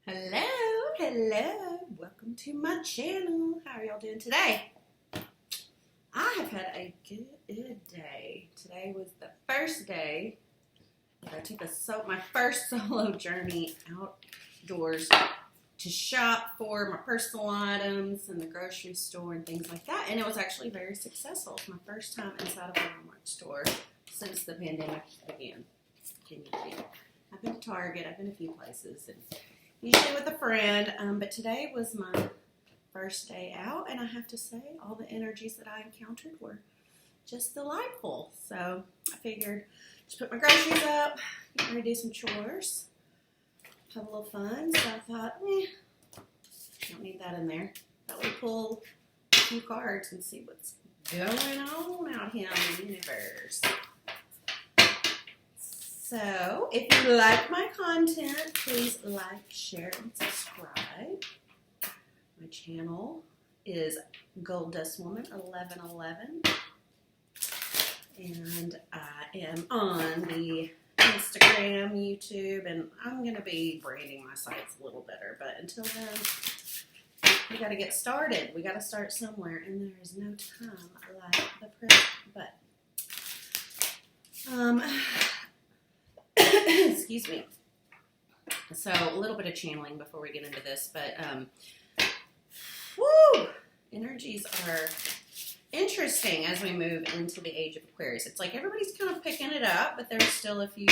Hello, welcome to my channel. How are y'all doing today? I have had a good day. Today was the first day that I took my first solo journey outdoors to shop for my personal items in the grocery store and things like that, and it was actually very successful. It's my first time inside of a Walmart store since the pandemic began. Can you believe? I've been to Target, I've been a few places, and usually with a friend, but today was my first day out, and I have to say, all the energies that I encountered were just delightful. So I figured just put my groceries up, get ready to do some chores, have a little fun. So I thought, don't need that in there. Thought we'd pull a few cards and see what's going on out here in the universe. So, if you like my content, please like, share, and subscribe. My channel is Gold Dust Woman 1111, and I am on the Instagram, YouTube, and I'm going to be branding my sites a little better, but until then, we got to get started. We got to start somewhere, and there is no time like the present. But, excuse me. So a little bit of channeling before we get into this, but energies are interesting as we move into the age of Aquarius. It's like everybody's kind of picking it up, but there's still a few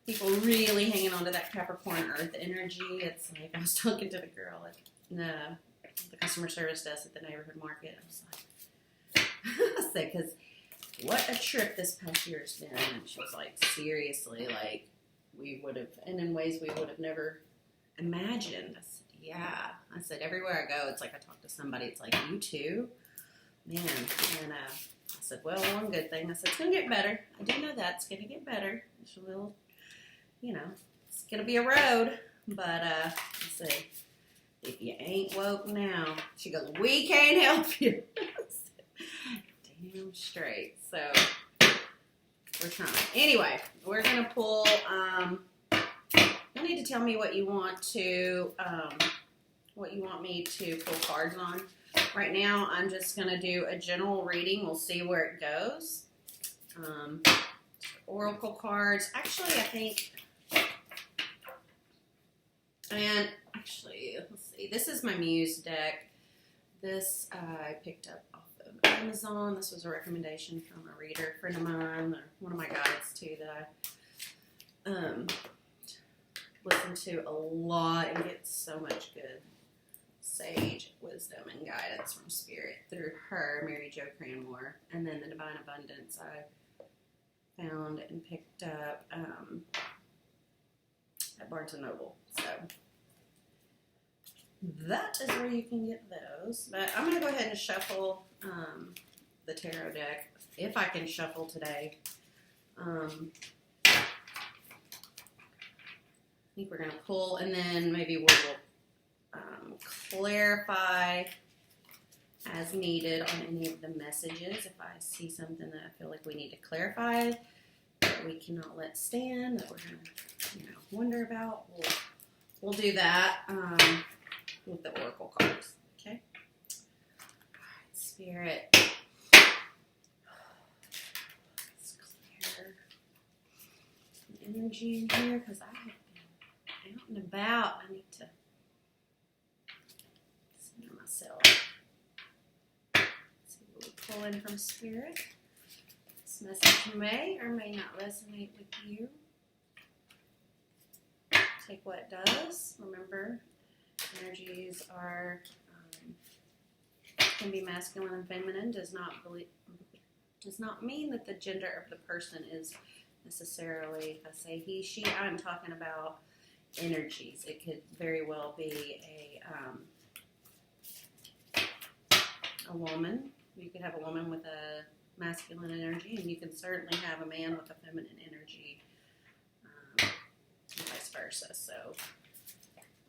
people really hanging on to that Capricorn Earth energy. It's like I was talking to the girl at the customer service desk at the neighborhood market. I was like, I said, because what a trip this past year has been. And she was like, seriously, like, we would have, and in ways we would have never imagined. I said, yeah. I said, everywhere I go, it's like I talk to somebody, it's like, you too? Man. And I said, well, one good thing. I said, it's going to get better. I do know that. It's going to get better. It's a little, it's going to be a road. But I said, if you ain't woke now, she goes, we can't help you. Damn straight. So we're trying. Anyway, we're gonna pull. You'll need to tell me what you want me to pull cards on. Right now, I'm just gonna do a general reading. We'll see where it goes. Oracle cards. Actually, I think. And actually, let's see. This is my Muse deck. This I picked up off of Amazon. This was a recommendation from a reader, friend of mine, or one of my guides too, that I listen to a lot and get so much good sage wisdom and guidance from Spirit through her, Mary Jo Cranmore. And then the Divine Abundance I found and picked up at Barnes & Noble. So that is where you can get those. But I'm going to go ahead and shuffle the tarot deck, if I can shuffle today. I think we're going to pull, and then maybe we'll clarify as needed on any of the messages. If I see something that I feel like we need to clarify, that we cannot let stand, that we're going to, wonder about, we'll do that. With the oracle cards, okay? All right, Spirit. Let's clear some energy in here because I have been out and about. I need to center myself. See what we pull in from Spirit. This message may or may not resonate with you. Take what it does. Remember, energies are can be masculine and feminine. Does not mean that the gender of the person is necessarily. If I say he, she, I'm talking about energies. It could very well be a woman. You could have a woman with a masculine energy, and you can certainly have a man with a feminine energy, and vice versa. So.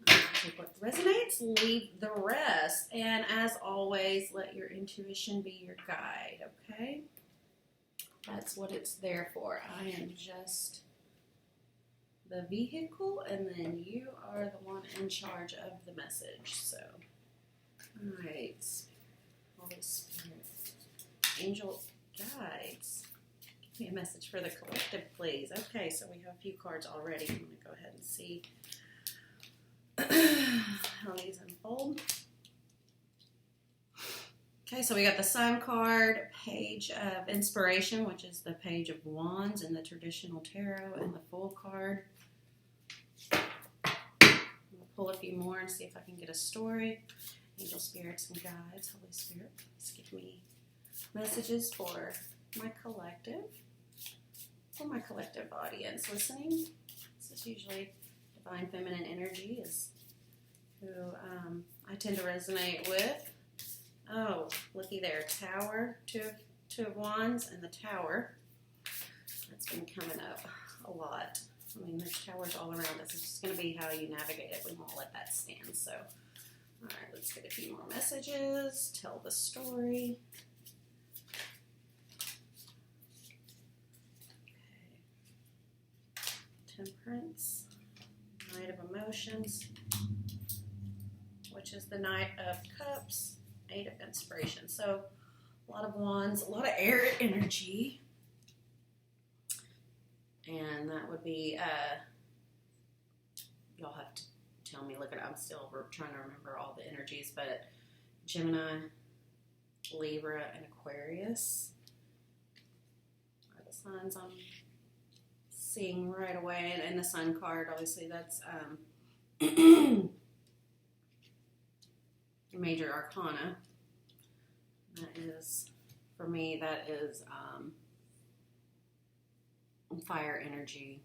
Take what resonates, leave the rest. And as always, let your intuition be your guide, okay? That's what it's there for. I am just the vehicle, and then you are the one in charge of the message. So, all right. Holy Spirit. Angel guides. Give me a message for the collective, please. Okay, so we have a few cards already. I'm going to go ahead and see how these unfold. Okay, so we got the Sun card, Page of Inspiration, which is the Page of Wands in the traditional tarot, and the Fool card. We'll pull a few more and see if I can get a story. Angel spirits and guides, Holy Spirit, please give me messages for my collective audience listening. This is usually divine feminine energy is who I tend to resonate with. Oh, looky there, Tower, two of Wands, and the Tower. That's been coming up a lot. I mean, there's towers all around us. It's just going to be how you navigate it. We won't let that stand. So, all right, let's get a few more messages. Tell the story. Okay. Temperance. Knight of Emotions, which is the Knight of Cups. Eight of Inspiration. So a lot of Wands, a lot of air energy. And that would be, y'all have to tell me, look at it, I'm still trying to remember all the energies, but Gemini, Libra, and Aquarius are the signs I'm seeing right away. And the Sun card, obviously, that's Major Arcana. That is, for me, that is fire energy.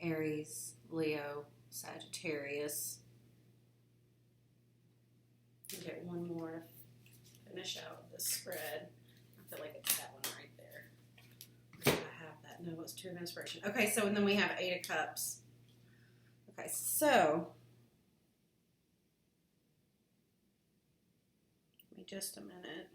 Aries, Leo, Sagittarius. I'll get one more to finish out this spread. I feel like it's that one right there. I have that. No, it's two of inspiration. Okay, so and then we have Eight of Cups. Okay, so give me just a minute.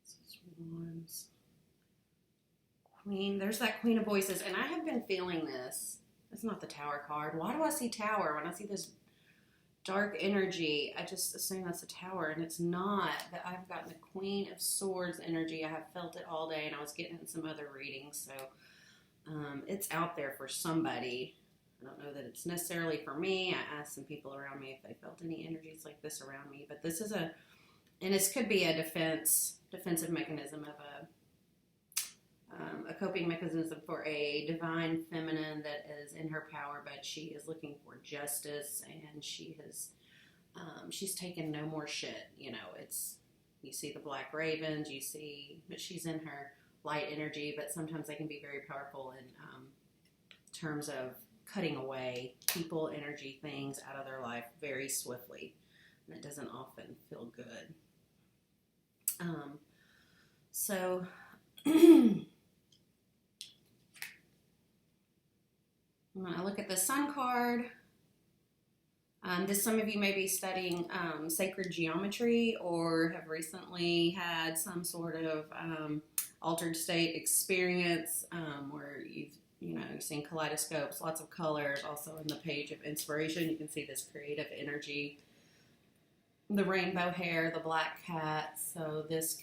This is Wands. Queen. There's that Queen of Voices, and I have been feeling this. It's not the Tower card. Why do I see Tower when I see this dark energy? I just assume that's a Tower, and it's not. That I've gotten the Queen of Swords energy. I have felt it all day, and I was getting in some other readings, so it's out there for somebody. I don't know that it's necessarily for me. I asked some people around me if they felt any energies like this around me, but this is and this could be a defensive mechanism of a coping mechanism for a divine feminine that is in her power, but she is looking for justice, and she's taken no more shit. You know, you see the Black Ravens, but she's in her light energy, but sometimes they can be very powerful in terms of cutting away people, energy, things out of their life very swiftly, and it doesn't often feel good. So when I look at the Sun card, some of you may be studying sacred geometry or have recently had some sort of altered state experience where you've seen kaleidoscopes, lots of colors. Also in the Page of Inspiration, you can see this creative energy, the rainbow hair, the black cat. So this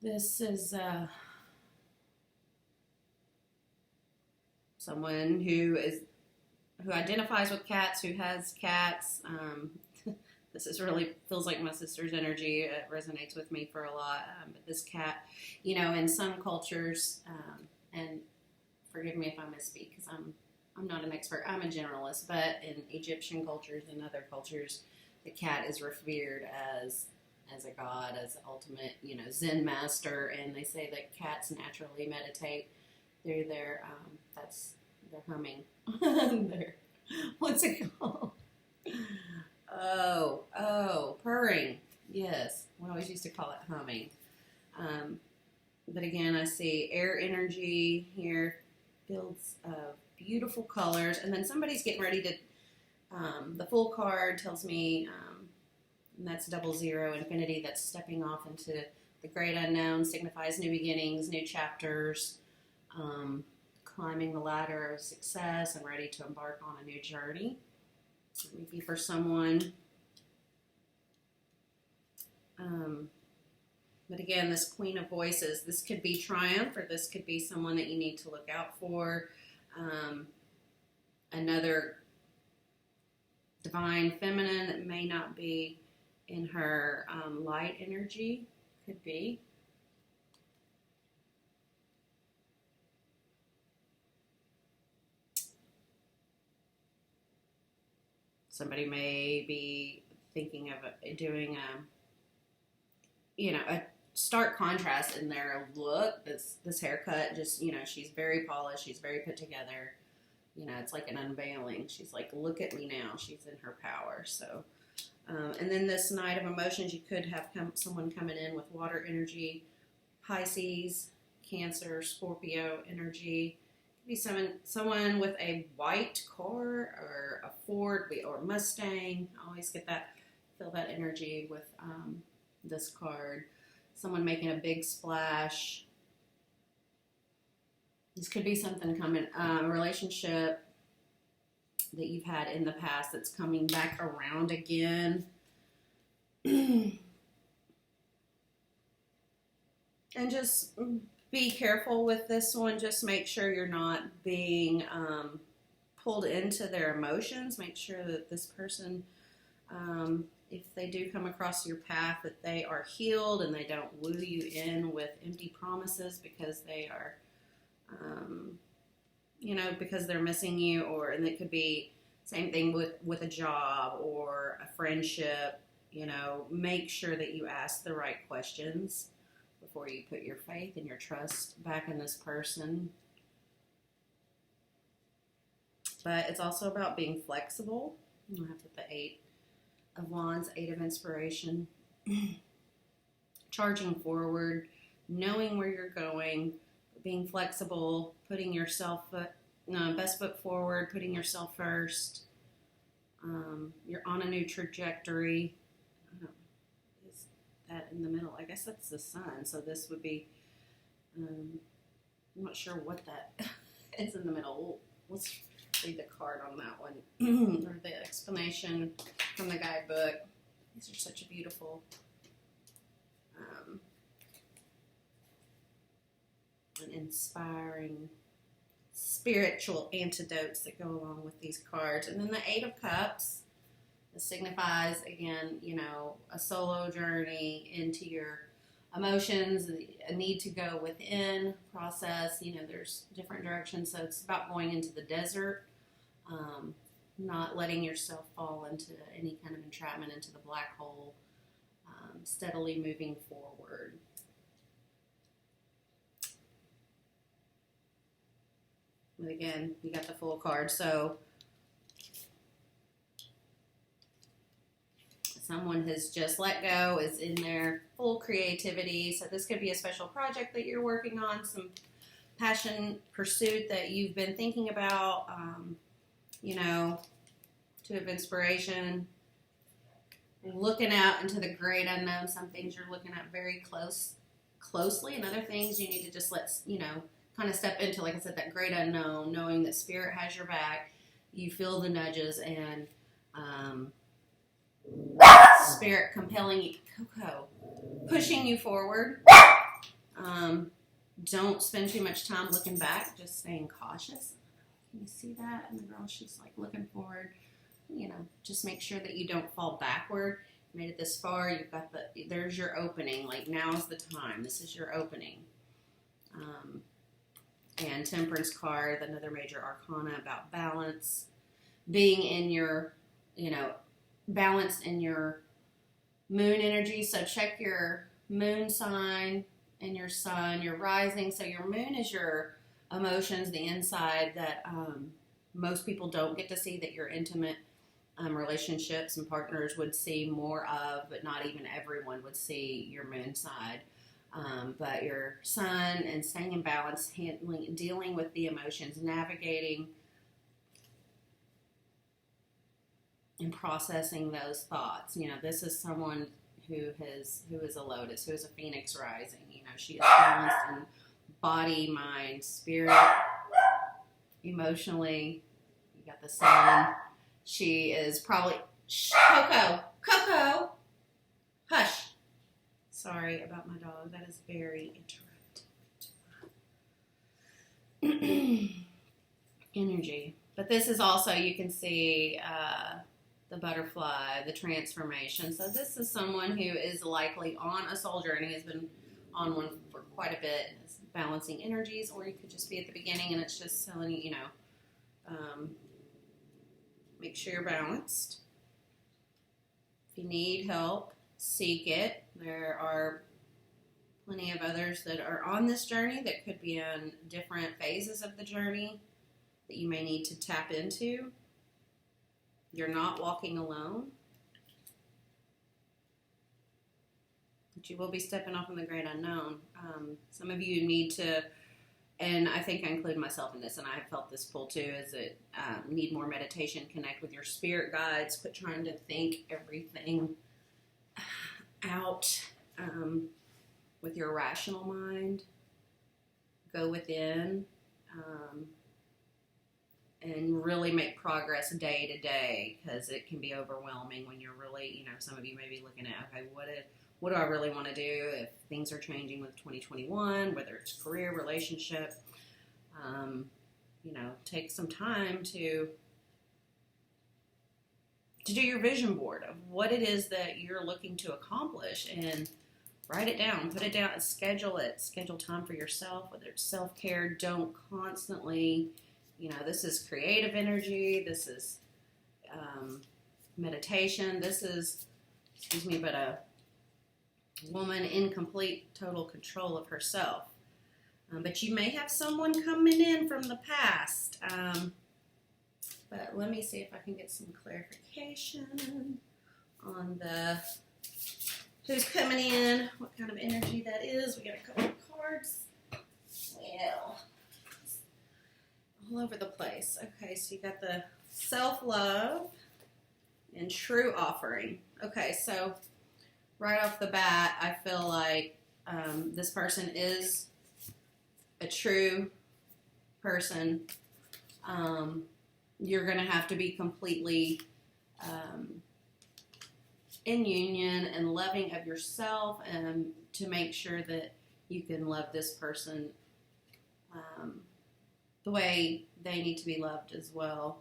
is someone who identifies with cats, who has cats. This is really feels like my sister's energy. It resonates with me for a lot. But this cat, in some cultures, and forgive me if I misspeak because I'm not an expert. I'm a generalist, but in Egyptian cultures and other cultures, the cat is revered as a god, as the ultimate, Zen master, and they say that cats naturally meditate through their humming. What's it called? Oh, purring. Yes, we always used to call it humming. But again, I see air energy here, fields of beautiful colors, and then somebody's getting ready to The Fool card tells me, and that's 00, infinity, that's stepping off into the great unknown, signifies new beginnings, new chapters, climbing the ladder of success and ready to embark on a new journey. Maybe for someone. But again, this Queen of Voices, this could be triumph, or this could be someone that you need to look out for. Another divine feminine that may not be in her light energy, could be. Somebody may be thinking of doing a stark contrast in their look. This haircut, just, she's very polished, she's very put together. It's like an unveiling. She's like, look at me now. She's in her power. So, and then this Knight of Emotions, you could have someone coming in with water energy, Pisces, Cancer, Scorpio energy. Could be someone with a white car or a Ford or Mustang. I always feel that energy with this card. Someone making a big splash. This could be something coming, a relationship that you've had in the past that's coming back around again. And just be careful with this one. Just make sure you're not being pulled into their emotions. Make sure that this person, if they do come across your path, that they are healed and they don't woo you in with empty promises because they are, because they're missing you, and it could be same thing with a job or a friendship. Make sure that you ask the right questions before you put your faith and your trust back in this person. But it's also about being flexible. I have to put the 8 of Wands, 8 of Inspiration. Charging forward, knowing where you're going, being flexible, putting yourself best foot forward, putting yourself first. You're on a new trajectory. Is that in the middle? I guess that's the sun. So this would be, I'm not sure what that is in the middle. Let's read the card on that one, or the explanation from the guidebook. These are such a beautiful and inspiring spiritual antidotes that go along with these cards. And then the 8 of Cups, this signifies, again, a solo journey into your emotions, a need to go within, process. There's different directions. So it's about going into the desert, not letting yourself fall into any kind of entrapment, into the black hole, steadily moving forward. And again, you got the Fool card. So someone has just let go, is in their full creativity. So this could be a special project that you're working on, some passion pursuit that you've been thinking about, 2 of Inspiration. Looking out into the great unknown. Some things you're looking at very closely, and other things you need to just let, kind of step into, like I said, that great unknown, knowing that Spirit has your back. You feel the nudges and Spirit compelling you, Coco, pushing you forward. Don't spend too much time looking back, just staying cautious. Can you see that? And the girl, she's like looking forward. Just make sure that you don't fall backward. You made it this far. You've got there's your opening. Like, now's the time. This is your opening. And Temperance card, another major arcana about balance. Being in your, balanced in your moon energy. So check your moon sign and your sun, your rising. So your moon is your emotions, the inside that most people don't get to see, that your intimate relationships and partners would see more of, but not even everyone would see your moon side. But your sun and staying in balance, dealing with the emotions, navigating and processing those thoughts. You know, this is someone who is a lotus, who is a phoenix rising. You know, she is balanced in body, mind, spirit, emotionally. You got the sun. She is probably Coco, hush. Sorry about my dog. That is very interruptive. Energy. But this is also, you can see the butterfly, the transformation. So this is someone who is likely on a soul journey, has been on one for quite a bit, is balancing energies, or you could just be at the beginning and it's just telling you, you know, make sure you're balanced. If you need help, seek it. There are plenty of others that are on this journey that could be on different phases of the journey that you may need to tap into. You're not walking alone, but you will be stepping off in the great unknown. Some of you need to, and I think I include myself in this, and I have felt this pull too, is that need more meditation, connect with your spirit guides, quit trying to think everything out with your rational mind. Go within and really make progress day to day, because it can be overwhelming when you're really, you know, some of you may be looking at, okay, what do I really want to do if things are changing with 2021, whether it's career, relationship. You know, take some time to do your vision board of what it is that you're looking to accomplish, and write it down, put it down, schedule it, schedule time for yourself, whether it's self-care. Don't constantly, you know, this is creative energy, this is meditation, this is, but a woman in complete, total control of herself. But you may have someone coming in from the past. But let me see if I can get some clarification on the who's coming in, what kind of energy that is. We got a couple of cards. Well, all over the place. Okay, so you got the self-love and true offering. Okay, so right off the bat, I feel like this person is a true person. You're going to have to be completely in union and loving of yourself, and to make sure that you can love this person the way they need to be loved as well.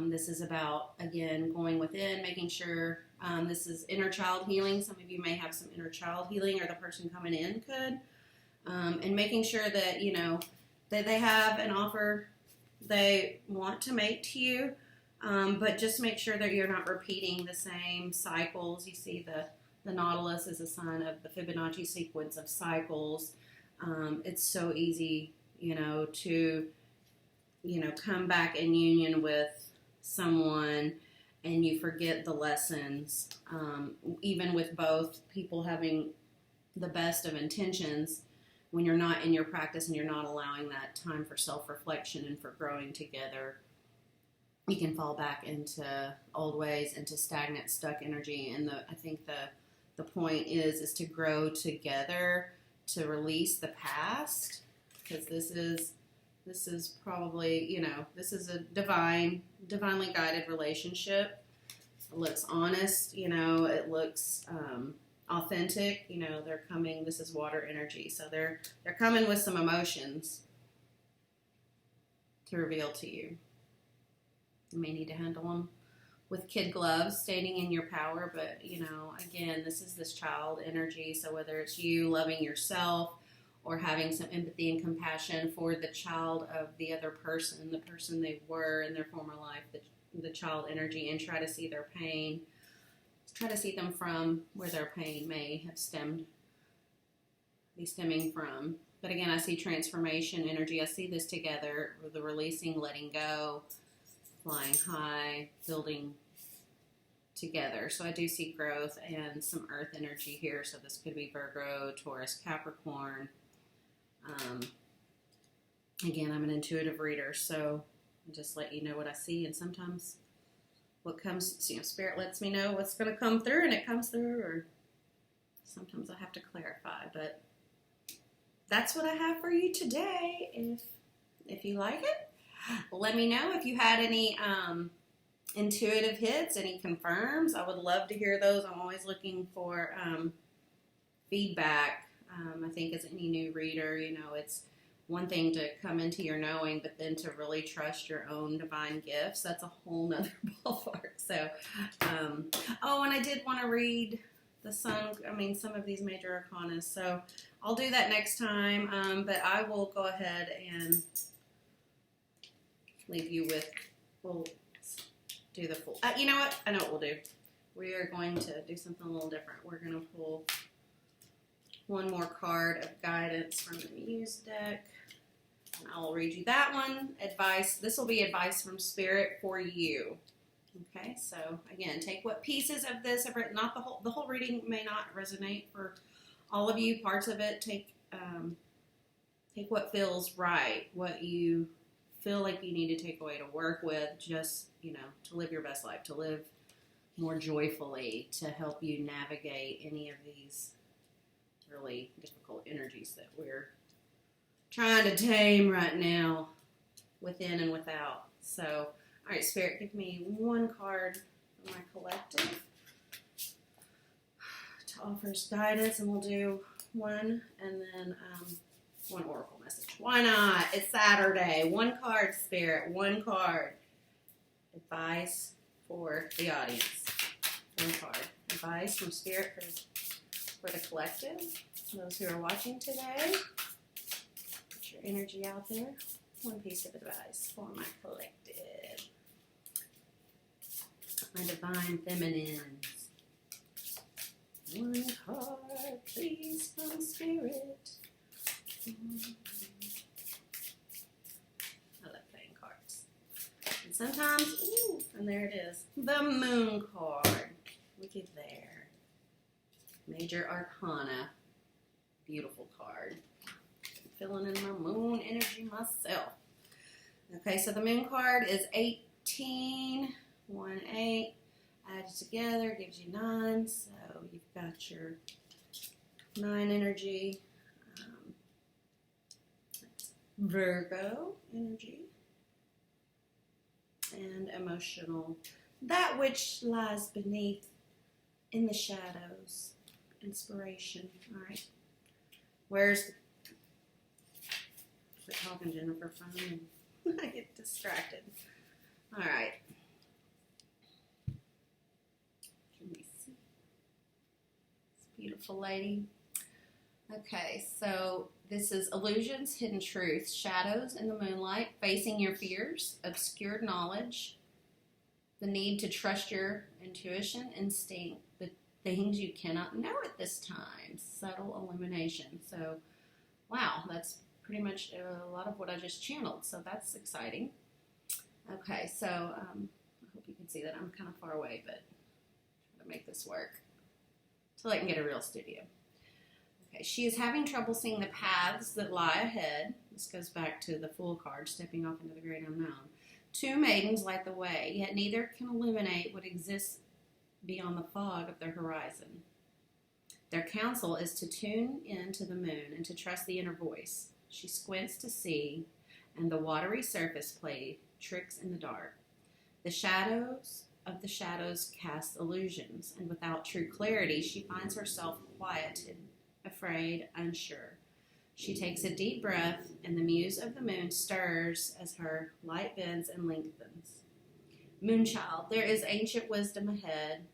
This is about, again, going within, making sure this is inner child healing. Some of you may have some inner child healing, or the person coming in could. And making sure that, you know, that they have an offer they want to make to you, but just make sure that you're not repeating the same cycles. You see the Nautilus is a sign of the Fibonacci sequence of cycles. It's so easy, you know, to, you know, come back in union with someone and you forget the lessons, even with both people having the best of intentions. When you're not in your practice and you're not allowing that time for self-reflection and for growing together, you can fall back into old ways, into stagnant, stuck energy. And I think the point is to grow together, to release the past, because this is probably, you know, this is a divinely guided relationship. It looks honest, you know, it looks authentic, you know, they're coming, this is water energy, so they're coming with some emotions to reveal to you. You may need to handle them with kid gloves, standing in your power, but, you know, again, this is this child energy, so whether it's you loving yourself or having some empathy and compassion for the child of the other person, the person they were in their former life, the child energy, and try to see their pain. Try to see them from where their pain may have be stemming from. But again, I see transformation energy. I see this together with the releasing, letting go, flying high, building together. So I do see growth and some earth energy here. So this could be Virgo, Taurus, Capricorn. Again, I'm an intuitive reader, so I just let you know what I see. And sometimes what comes, Spirit lets me know what's going to come through, and it comes through, or sometimes I have to clarify, but that's what I have for you today. If you like it, let me know if you had any intuitive hits, any confirms. I would love to hear those. I'm always looking for feedback. I think as any new reader, it's one thing to come into your knowing, but then to really trust your own divine gifts, that's a whole nother ballpark. So, and I did want to read the sun, some of these major arcana, so I'll do that next time, but I will go ahead and leave you with, we'll do the full, you know what, I know what we'll do. We are going to do something a little different. We're going to pull one more card of guidance from the Muse deck. And I'll read you that one. Advice. This will be advice from Spirit for you. Okay, so again, take what pieces of this, not the whole reading may not resonate for all of you. Parts of it, take what feels right, what you feel like you need to take away to work with, just, to live your best life, to live more joyfully, to help you navigate any of these really difficult energies that we're trying to tame right now, within and without. So, all right, Spirit, give me one card for my collective to offer us guidance, and we'll do one, and then one oracle message. Why not? It's Saturday. One card, Spirit. One card. Advice for the audience. One card. Advice from Spirit for the collective. Those who are watching today. Put your energy out there. One piece of advice for my collective. My divine feminines. One card, please, from Spirit. I love playing cards. And sometimes, and there it is. The Moon card. Looky there. Major Arcana. Beautiful card. I'm feeling in my moon energy myself. Okay, so the Moon card is 18. 1, 8. Added together gives you 9. So you've got your 9 energy. Virgo energy. And emotional. That which lies beneath in the shadows. Inspiration. All right. Where's the talking, Jennifer? Phone. I get distracted. All right. Can we see? This beautiful lady. Okay, so this is illusions, hidden truths, shadows in the moonlight, facing your fears, obscured knowledge, the need to trust your intuition, instinct, the things you cannot know at this time, subtle illumination. So, wow, that's pretty much a lot of what I just channeled, so that's exciting. Okay, so I hope you can see that I'm kind of far away, but try to make this work till I can get a real studio. Okay, she is having trouble seeing the paths that lie ahead. This goes back to the Fool card, stepping off into the great unknown. 2 maidens light the way, yet neither can illuminate what exists beyond the fog of their horizon. Their counsel is to tune in to the moon and to trust the inner voice. She squints to see, and the watery surface play tricks in the dark. The shadows of the shadows cast illusions, and without true clarity, she finds herself quieted, afraid, unsure. She takes a deep breath, and the muse of the moon stirs as her light bends and lengthens. Moonchild, there is ancient wisdom ahead,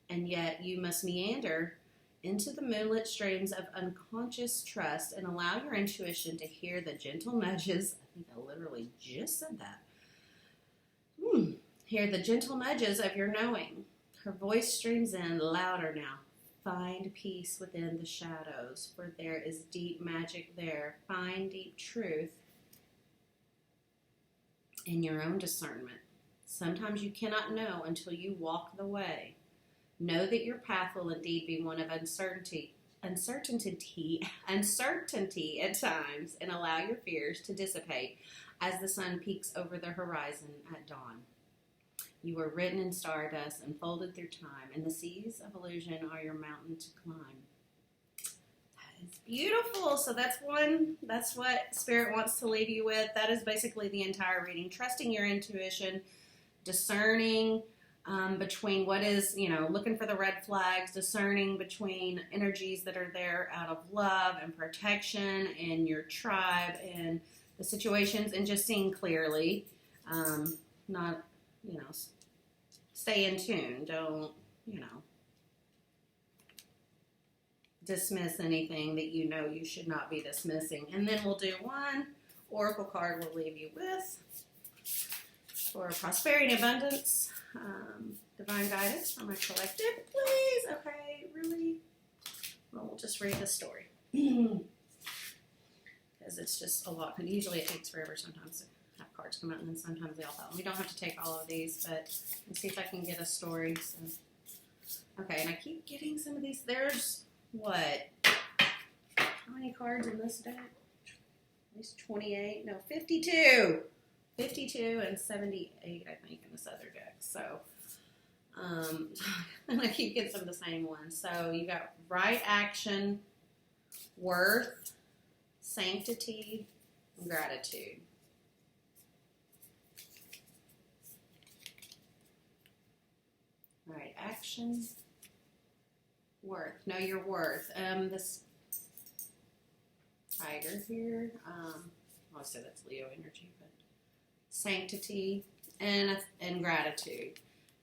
and yet you must meander into the moonlit streams of unconscious trust and allow your intuition to hear the gentle nudges. I think I literally just said that. Hear the gentle nudges of your knowing. Her voice streams in louder now. Find peace within the shadows, for there is deep magic there. Find deep truth in your own discernment. Sometimes you cannot know until you walk the way. Know that your path will indeed be one of uncertainty at times, and allow your fears to dissipate as the sun peeks over the horizon at dawn. You were written in stardust and folded through time, and the seas of illusion are your mountain to climb. That is beautiful. So that's one. That's what Spirit wants to leave you with. That is basically the entire reading. Trusting your intuition, discerning between what is, looking for the red flags, discerning between energies that are there out of love and protection and your tribe and the situations, and just seeing clearly. Not, stay in tune. Don't, dismiss anything that you should not be dismissing. And then we'll do one oracle card we'll leave you with for prosperity and abundance. Divine guidance from a collective, please. Okay, really? Well, we'll just read the story. Because it's just a lot. And usually it takes forever sometimes to have cards come out, and then sometimes they all fall. We don't have to take all of these, but let's see if I can get a story. So. Okay, and I keep getting some of these. There's, what? How many cards in this deck? At least 28. No, 52. 52 and 78, I think, in this other deck. So, and I keep getting some of the same ones. So you got right action, worth, sanctity, and gratitude. Right action, worth. Know your worth. This tiger here. I'll say that's Leo energy, but sanctity and gratitude.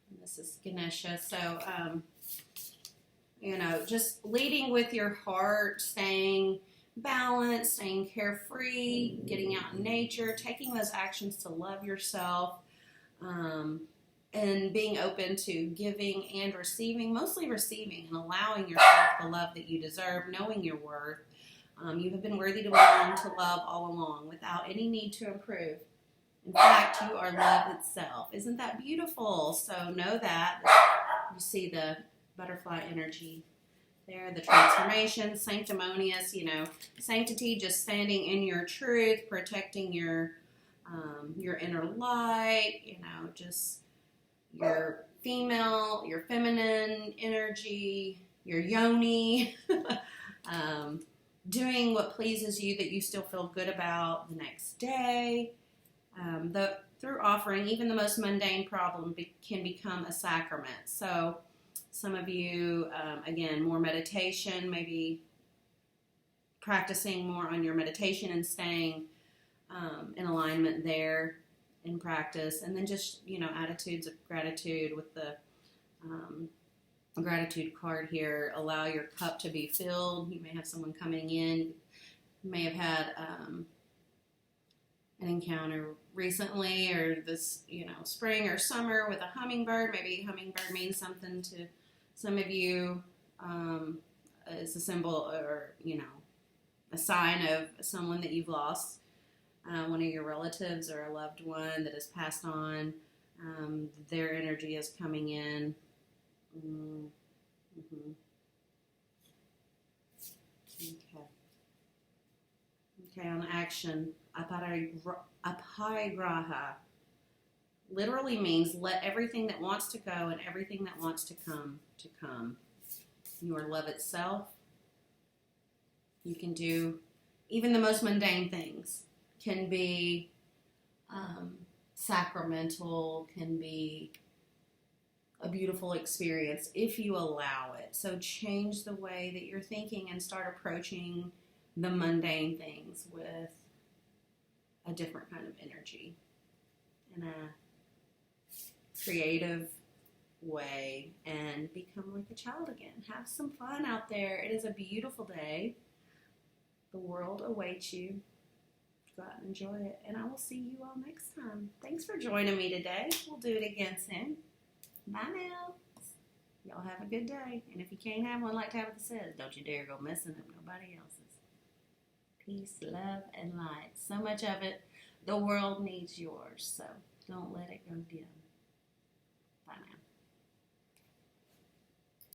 And this is Ganesha. So, just leading with your heart, staying balanced, staying carefree, getting out in nature, taking those actions to love yourself, and being open to giving and receiving, mostly receiving, and allowing yourself the love that you deserve, knowing your worth. You have been worthy to belong to love all along without any need to improve. In fact, you are love itself. Isn't that beautiful? So know that. You see the butterfly energy there, the transformation, sanctimonious, sanctity, just standing in your truth, protecting your inner light, just your female, your feminine energy, your yoni, doing what pleases you that you still feel good about the next day. Through offering, even the most mundane problem can become a sacrament. So some of you, again, more meditation, maybe practicing more on your meditation and staying in alignment there in practice. And then just, attitudes of gratitude with the gratitude card here. Allow your cup to be filled. You may have someone coming in. You may have had an encounter recently or this, spring or summer with a hummingbird. Maybe hummingbird means something to some of you. It's a symbol or, a sign of someone that you've lost, one of your relatives or a loved one that has passed on. Their energy is coming in. Mm-hmm. Okay, on action. Aparigraha literally means let everything that wants to go and everything that wants to come. Your love itself. You can do even the most mundane things. Can be sacramental, can be a beautiful experience if you allow it. So change the way that you're thinking and start approaching the mundane things with a different kind of energy in a creative way and become like a child again. Have some fun out there. It is a beautiful day. The world awaits you. Go out and enjoy it. And I will see you all next time. Thanks for joining me today. We'll do it again soon. Bye now. Y'all have a good day. And if you can't have one like Tabitha says, don't you dare go messing up nobody else's. Peace, love, and light. So much of it. The world needs yours. So don't let it go dim. Bye now.